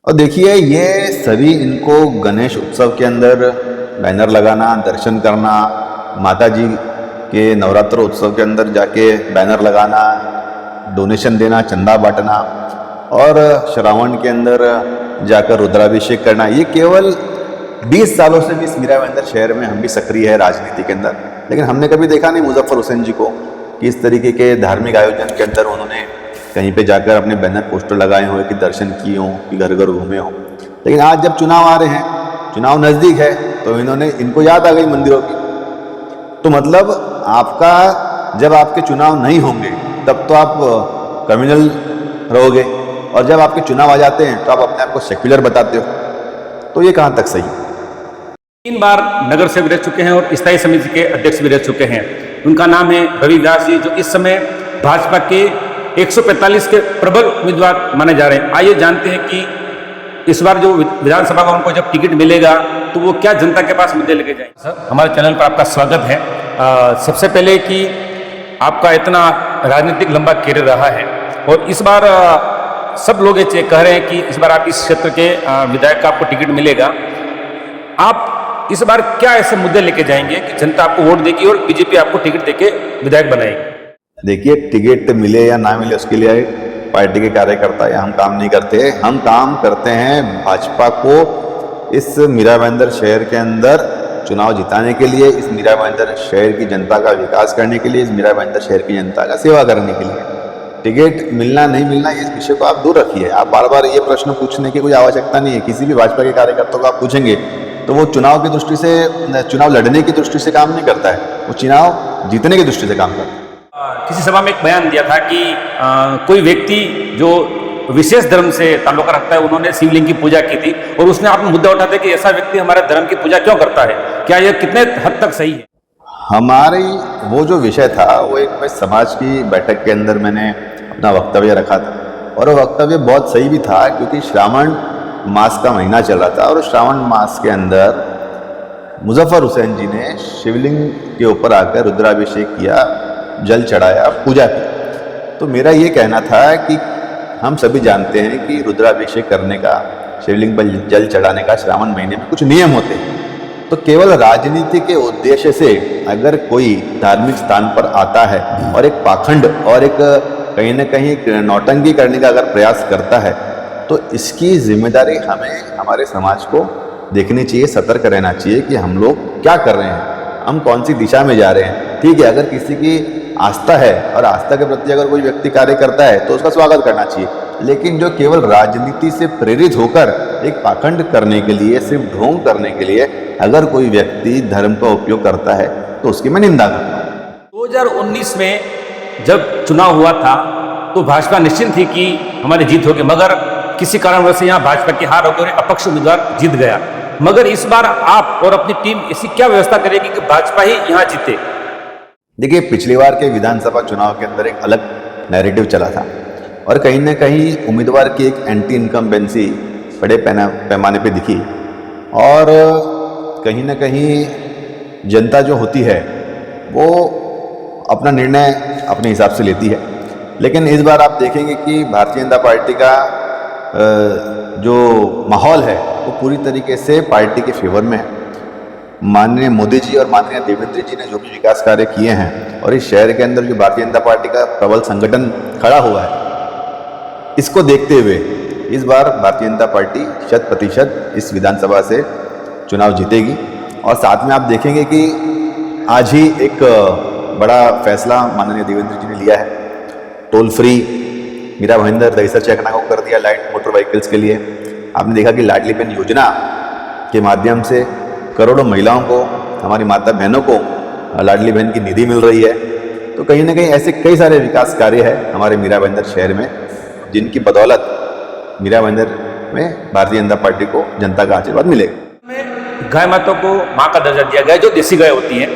और देखिए ये सभी इनको गणेश उत्सव के अंदर बैनर लगाना, दर्शन करना, माता जी के नवरात्र उत्सव के अंदर जाके बैनर लगाना, डोनेशन देना, चंदा बांटना और श्रावण के अंदर जाकर रुद्राभिषेक करना, ये केवल 20 सालों से भी इस मीरा भाईंदर शहर में हम भी सक्रिय है राजनीति के अंदर। लेकिन हमने कभी देखा नहीं मुजफ्फर हुसैन जी को कि इस तरीके के धार्मिक आयोजन के अंदर उन्होंने कहीं पे जाकर अपने बैनर पोस्टर लगाए हों, कि दर्शन किए हों, कि घर घर घूमे हों। लेकिन आज जब चुनाव आ रहे हैं, चुनाव नज़दीक है, तो इनको याद आ गई मंदिरों की। तो मतलब आपका जब आपके चुनाव नहीं होंगे तब तो आप कम्युनल रहोगे, और जब आपके चुनाव आ जाते हैं तो आप अपने आप को सेक्युलर बताते हो। तो ये कहाँ तक सही है? 3 बार नगर सेवक रह चुके हैं और स्थायी समिति के अध्यक्ष भी रह चुके हैं। उनका नाम है रवि व्यास जी, जो इस समय भाजपा के 145 के प्रबल उम्मीदवार माने जा रहे हैं। आइए जानते हैं कि इस बार जो विधानसभा का उनको जब टिकट मिलेगा तो वो क्या जनता के पास मुद्दे लेके जाएंगे। सर, हमारे चैनल पर आपका स्वागत है। सबसे पहले कि आपका इतना राजनीतिक लंबा कैरियर रहा है और इस बार सब लोग ये कह रहे हैं कि इस बार आप इस क्षेत्र के विधायक का आपको टिकट मिलेगा। आप इस बार क्या ऐसे मुद्दे लेके जाएंगे कि जनता आपको वोट देगी और बीजेपी आपको टिकट देके विधायक बनाएगी? देखिए, टिकट मिले या ना मिले उसके लिए पार्टी के कार्यकर्ता या हम काम नहीं करते। हम काम करते हैं भाजपा को इस मीरा भाईंदर शहर के अंदर चुनाव जिताने के लिए, इस मीरा भाईंदर शहर की जनता का विकास करने के लिए, इस मीरा भाईंदर शहर की जनता का सेवा करने के लिए। टिकट मिलना नहीं मिलना इस विषय को आप दूर रखिए। आप बार बार ये प्रश्न पूछने की कोई आवश्यकता नहीं है। किसी भी भाजपा के कार्यकर्ता को आप पूछेंगे तो वो चुनाव की दृष्टि से, चुनाव लड़ने की दृष्टि से काम नहीं करता है, वो चुनाव जीतने की दृष्टि से काम करता है। किसी सभा में एक बयान दिया था कि कोई व्यक्ति जो विशेष धर्म से ताल्लुका रखता है, उन्होंने शिवलिंग की पूजा की थी और उसने आपने मुद्दा उठाते कि ऐसा व्यक्ति हमारे धर्म की पूजा क्यों करता है, क्या यह कितने हद तक सही है? हमारी वो जो विषय था वो एक समाज की बैठक के अंदर मैंने अपना वक्तव्य रखा था और वो वक्तव्य बहुत सही भी था, क्योंकि श्रावण मास का महीना चल रहा था और श्रावण मास के अंदर मुजफ्फर हुसैन जी ने शिवलिंग के ऊपर आकर रुद्राभिषेक किया, जल चढ़ाया, पूजा की। तो मेरा ये कहना था कि हम सभी जानते हैं कि रुद्राभिषेक करने का, शिवलिंग पर जल चढ़ाने का श्रावण महीने में कुछ नियम होते हैं। तो केवल राजनीति के उद्देश्य से अगर कोई धार्मिक स्थान पर आता है और एक पाखंड और एक कहीं ना कहीं नौटंकी करने का अगर प्रयास करता है, तो इसकी जिम्मेदारी हमें, हमारे समाज को देखनी चाहिए, सतर्क रहना चाहिए कि हम लोग क्या कर रहे हैं, हम कौन सी दिशा में जा रहे हैं। ठीक है, अगर किसी की आस्था है और आस्था के प्रति अगर कोई व्यक्ति कार्य करता है तो उसका स्वागत करना चाहिए। लेकिन जो केवल राजनीति से प्रेरित होकर एक पाखंड करने के लिए, सिर्फ ढोंग करने के लिए अगर कोई व्यक्ति धर्म का उपयोग करता है तो उसकी मैं निंदा करता हूँ। 2019 में जब चुनाव हुआ था तो भाजपा निश्चित थी कि हमारी जीत होगी, मगर किसी कारणवश से यहाँ भाजपा की हार होकर अपक्ष उम्मीदवार जीत गया। मगर इस बार आप और अपनी टीम ऐसी क्या व्यवस्था करेगी कि भाजपा ही यहाँ जीते? देखिए, पिछली बार के विधानसभा चुनाव के अंदर एक अलग नैरेटिव चला था और कहीं ना कहीं उम्मीदवार की एक एंटी इनकम्बेंसी बड़े पैमाने पे दिखी और कहीं ना कहीं जनता जो होती है वो अपना निर्णय अपने हिसाब से लेती है। लेकिन इस बार आप देखेंगे कि भारतीय जनता पार्टी का जो माहौल है वो पूरी तरीके से पार्टी के फेवर में है। माननीय मोदी जी और माननीय देवेंद्र जी ने जो भी विकास कार्य किए हैं और इस शहर के अंदर जो भारतीय जनता पार्टी का प्रबल संगठन खड़ा हुआ है, इसको देखते हुए इस बार भारतीय जनता पार्टी 100% इस विधानसभा से चुनाव जीतेगी। और साथ में आप देखेंगे कि आज ही एक बड़ा फैसला माननीय देवेंद्र जी ने लिया है, टोल फ्री मीरा भाईंदर दहीसर चेकना को कर दिया लाइट मोटर व्हीकल्स के लिए। आपने देखा कि लाडली बहन योजना के माध्यम से करोड़ों महिलाओं को, हमारी माता बहनों को लाडली बहन की निधि मिल रही है। तो कहीं ना कहीं ऐसे कई सारे विकास कार्य है हमारे मीरा भाईंदर शहर में, जिनकी बदौलत मीरा भाईंदर में भारतीय जनता पार्टी को जनता का आशीर्वाद मिलेगा। गाय माता को माँ का दर्जा दिया गया, जो देसी गाय होती है,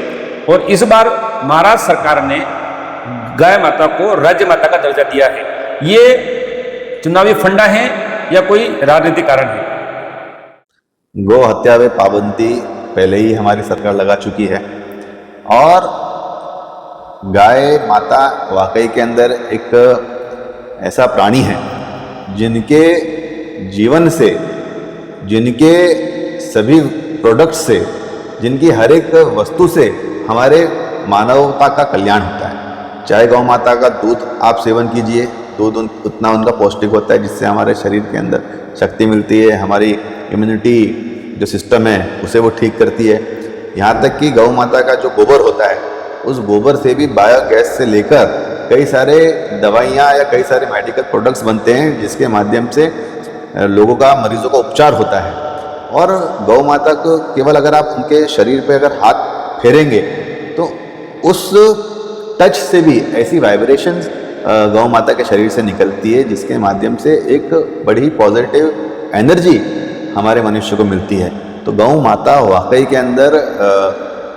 और इस बार महाराष्ट्र सरकार ने गाय माता को राज्य माता का दर्जा दिया है। ये चुनावी फंडा है या कोई राजनीतिक कारण है? गौ हत्या में पाबंदी पहले ही हमारी सरकार लगा चुकी है और गाय माता वाकई के अंदर एक ऐसा प्राणी है जिनके जीवन से, जिनके सभी प्रोडक्ट्स से, जिनकी हर एक वस्तु से हमारे मानवता का कल्याण होता है। चाहे गौ माता का दूध आप सेवन कीजिए, दूध उतना उनका पौष्टिक होता है जिससे हमारे शरीर के अंदर शक्ति मिलती है, हमारी इम्यूनिटी जो सिस्टम है उसे वो ठीक करती है। यहाँ तक कि गौ माता का जो गोबर होता है, उस गोबर से भी बायोगैस से लेकर कई सारे दवाइयाँ या कई सारे मेडिकल प्रोडक्ट्स बनते हैं जिसके माध्यम से लोगों का, मरीजों का उपचार होता है। और गौ माता को केवल अगर आप उनके शरीर पे अगर हाथ फेरेंगे तो उस टच से भी ऐसी वाइब्रेशंस गौ माता के शरीर से निकलती है जिसके माध्यम से एक बड़ी पॉजिटिव एनर्जी हमारे मनुष्य को मिलती है। तो गौ माता वाकई के अंदर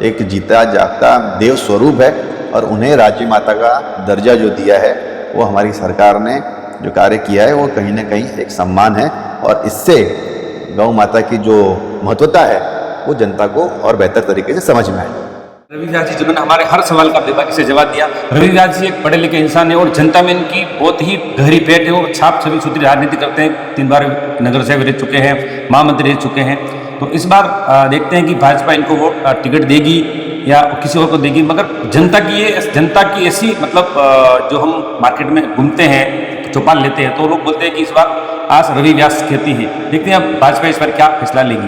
एक जीता जागता देव स्वरूप है और उन्हें राज्य माता का दर्जा जो दिया है वो हमारी सरकार ने जो कार्य किया है वो कहीं ना कहीं एक सम्मान है और इससे गौ माता की जो महत्वता है वो जनता को और बेहतर तरीके से समझ में आए। रविदास जी जिन्होंने हमारे हर सवाल का बेबाकी से जवाब दिया। रविदास जी एक पढ़े लिखे इंसान है और जनता में इनकी बहुत ही गहरी पेट है और छाप छवि सुथरी राजनीति करते हैं। 3 बार नगर सेवक रह चुके हैं, महामंत्री रह चुके हैं। तो इस बार देखते हैं कि भाजपा इनको वो टिकट देगी या किसी और को देगी, मगर जनता की ऐसी मतलब जो हम मार्केट में घूमते हैं, चौपाल लेते हैं तो लोग बोलते हैं कि इस बार आज रवि व्यास कहती है। देखते हैं अब भाजपा इस बार क्या फैसला लेगी।